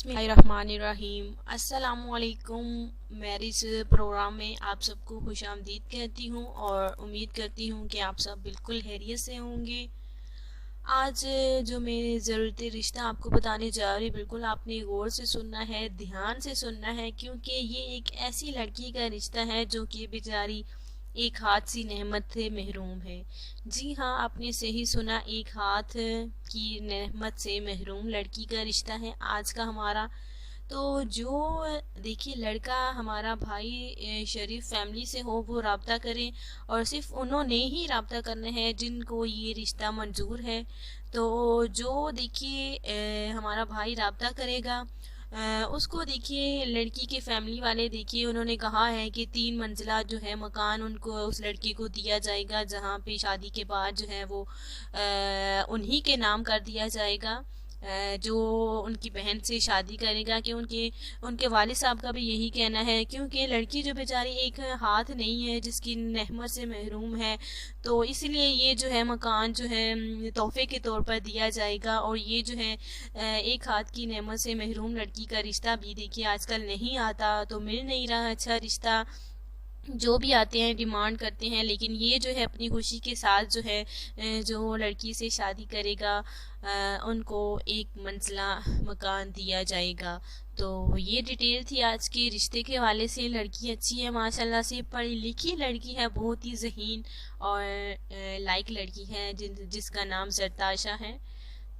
बिस्मिल्लाहिर्रहमानिर्रहीम। अस्सलामुअलैकुम। Marriage programme में आप सबको खुश आमदीद कहती हूँ और उम्मीद करती हूँ कि आप सब बिल्कुल खैरियत से होंगे। आज जो मैं ज़रूरत रिश्ता आपको बताने जा रही, बिल्कुल आपने गौर से सुनना है, ध्यान से सुनना है, क्योंकि ये एक ऐसी लड़की का रिश्ता है जो कि बेचारी एक हाथ सी नेमत से महरूम है। जी हाँ, आपने सही सुना, एक हाथ की नेमत से महरूम लड़की का रिश्ता है आज का हमारा। तो जो देखिए लड़का हमारा भाई शरीफ फैमिली से हो वो राब्ता करें, और सिर्फ उन्होंने ही राब्ता करना है जिनको ये रिश्ता मंजूर है। तो जो देखिए हमारा भाई राब्ता करेगा, उसको देखिए लड़की के फैमिली वाले देखिए उन्होंने कहा है कि 3 मंजिला जो है मकान उनको उस लड़की को दिया जाएगा, जहाँ पे शादी के बाद जो है वो उन्हीं के नाम कर दिया जाएगा। जो उनकी बहन से शादी करेगा, कि उनके वालिद साहब का भी यही कहना है, क्योंकि लड़की जो बेचारी एक हाथ नहीं है, जिसकी नेमत से महरूम है, तो इसलिए ये जो है मकान जो है तोहफे के तौर पर दिया जाएगा। और ये जो है एक हाथ की नेमत से महरूम लड़की का रिश्ता भी देखिए आजकल नहीं आता, तो मिल नहीं रहा अच्छा रिश्ता। जो भी आते हैं डिमांड करते हैं, लेकिन ये जो है अपनी खुशी के साथ जो है जो लड़की से शादी करेगा उनको एक मंजिला मकान दिया जाएगा। तो ये डिटेल थी आज के रिश्ते के हवाले से। लड़की अच्छी है माशाल्लाह से, पढ़ी लिखी लड़की है, बहुत ही ज़हीन और लाइक लड़की है जिसका नाम जरताशा है।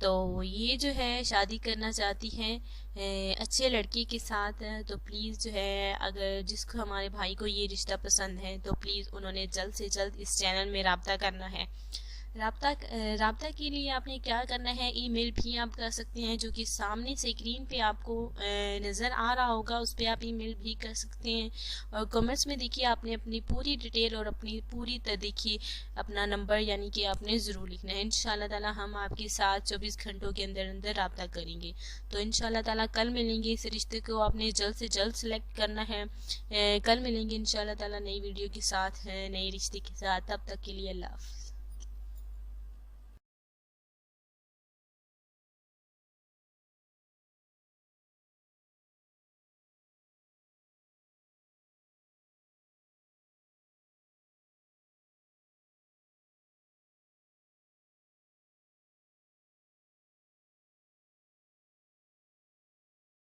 तो ये जो है शादी करना चाहती हैं अच्छे लड़के के साथ। तो प्लीज़ जो है अगर जिसको हमारे भाई को ये रिश्ता पसंद है तो प्लीज़ उन्होंने जल्द से जल्द इस चैनल में राब्ता करना है। राब्ता के लिए आपने क्या करना है, ईमेल भी आप कर सकते हैं, जो कि सामने से स्क्रीन पे आपको नज़र आ रहा होगा, उस पर आप ईमेल भी कर सकते हैं। और कमेंट्स में देखिए आपने अपनी पूरी डिटेल और अपनी पूरी देखिए अपना नंबर यानी कि आपने ज़रूर लिखना है। इंशाल्लाह ताला हम आपके साथ 24 घंटों के अंदर अंदर राब्ता करेंगे। तो इंशाल्लाह ताला कल मिलेंगे। इस रिश्ते को आपने जल्द से जल्द सेलेक्ट करना है। कल मिलेंगे इंशाल्लाह ताला नई वीडियो के साथ, नए रिश्ते के साथ। तब तक के लिए अल्लाह हाफ़िज़।